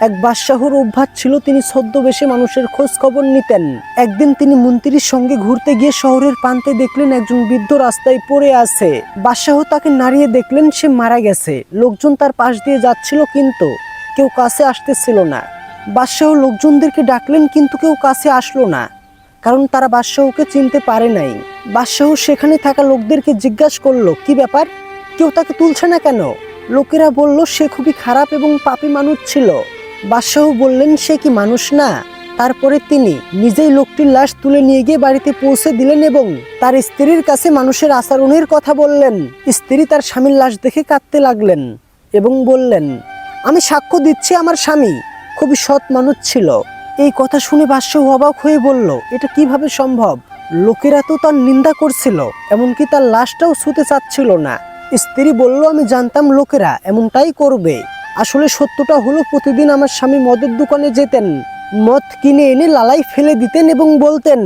এক বাদশাহর অভ্যাস ছিল তিনি ছদ্মবেশে মানুষের খোঁজ খবর নিতেন। একদিন তিনি মন্ত্রীর সঙ্গে ঘুরতে গিয়ে শহরের প্রান্তে দেখলেন একজন বৃদ্ধ রাস্তায় পড়ে আছে। বাদশাহ তাকে নাড়িয়ে দেখলেন সে মারা গেছে। লোকজন তার পাশ দিয়ে যাচ্ছিল কিন্তু কেউ কাছে আসতেছিল না। বাদশাহ লোকজনদেরকে ডাকলেন কিন্তু কেউ কাছে আসলো না, কারণ তারা বাদশাহকে চিনতে পারে নাই। বাদশাহ সেখানে থাকা লোকদেরকে জিজ্ঞাসা করলো, কি ব্যাপার, কেউ তাকে তুলছে না কেন? লোকেরা বলল, সে খুবই খারাপ এবং পাপী মানুষ ছিল। বাদশাহ বললেন, সে কি মানুষ না? তারপরে তিনি নিজেই লোকটির লাশ তুলে নিয়ে গিয়ে বাড়িতে পৌঁছে দিলেন এবং তার স্ত্রীর কাছে মানুষের আচরণের কথা বললেন। স্ত্রী তার স্বামীর লাশ দেখে কাঁদতে লাগলেন এবং বললেন, আমি সাক্ষ্য দিচ্ছি আমার স্বামী খুবই সৎ মানুষ ছিল। এই কথা শুনে বাদশাহ অবাক হয়ে বলল, এটা কিভাবে সম্ভব? লোকেরা তো তার নিন্দা করছিল, এমনকি তার লাশটাও ছুঁতে চাচ্ছিল না। স্ত্রী বলল, আমি জানতাম লোকেরা এমনটাই করবে। আসলে সত্যটা হলো, প্রতিদিন আমার স্বামী মদের দোকানে যেতেন, মদ কিনে এনে লালাই ফেলে দিতেন এবং বলতেন,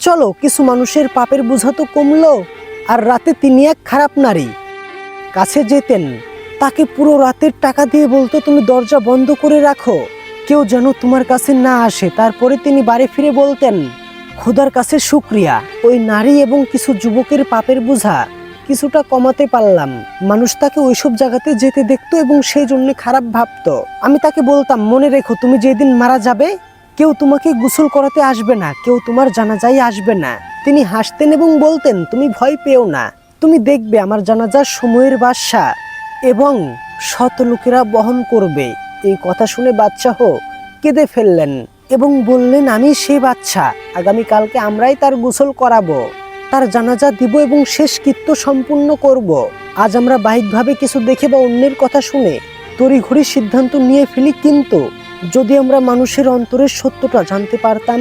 চলো কিছু মানুষের পাপের বোঝা তো কমলো। আর রাতে তিনি এক খারাপ নারী কাছে যেতেন, তাকে পুরো রাতের টাকা দিয়ে বলতো, তুমি দরজা বন্ধ করে রাখো, কেউ যেন তোমার কাছে না আসে। তারপরে তিনি বাড়ি ফিরে বলতেন, খোদার কাছে শুকরিয়া, ওই নারী এবং কিছু যুবকের পাপের বোঝা কিছুটা কমাতে পারলাম। মানুষ তাকে ওইসব জায়গাতে যেতে দেখতো এবং সেই জন্য খারাপ ভাবতো। আমি তাকে বলতাম, মনে রেখো, তুমি যেদিন মারা যাবে কেউ তোমাকে গোসল করাতে আসবে না, কেউ তোমার জানাজায় আসবে না। তিনি হাসতেন এবং বলতেন, তুমি ভয় পেও না, তুমি দেখবে আমার জানাজার সময়ের বাদশা এবং শত লোকেরা বহন করবে। এই কথা শুনে বাদশাহ কেঁদে ফেললেন এবং বললেন, আমি সেই বাদশা, আগামীকালকে আমরাই তার গোসল করাবো, তার জানাজা দিব এবং শেষ কৃত্য সম্পূর্ণ করব। আজ আমরা বাহ্যিকভাবে কিছু দেখে বা অন্যের কথা শুনে তড়িঘড়ি সিদ্ধান্ত নিয়ে ফেলি, কিন্তু যদি আমরা মানুষের অন্তরের সত্যটা জানতে পারতাম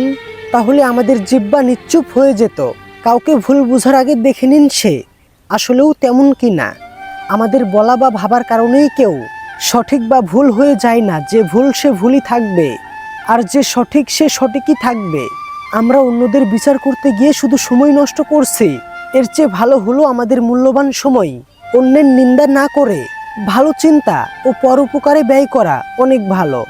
তাহলে আমাদের জিহ্বা নিশ্চুপ হয়ে যেত। কাউকে ভুল বুঝার আগে দেখে নিন সে আসলেও তেমন কি না। আমাদের বলা বা ভাবার কারণেই কেউ সঠিক বা ভুল হয়ে যায় না। যে ভুল সে ভুলই থাকবে, আর যে সঠিক সে সঠিকই থাকবে। আমরা অন্যদের বিচার করতে গিয়ে শুধু সময় নষ্ট করছি। এর চেয়ে ভালো হলো আমাদের মূল্যবান সময় অন্যের নিন্দা না করে ভালো চিন্তা ও পরোপকারে ব্যয় করা অনেক ভালো।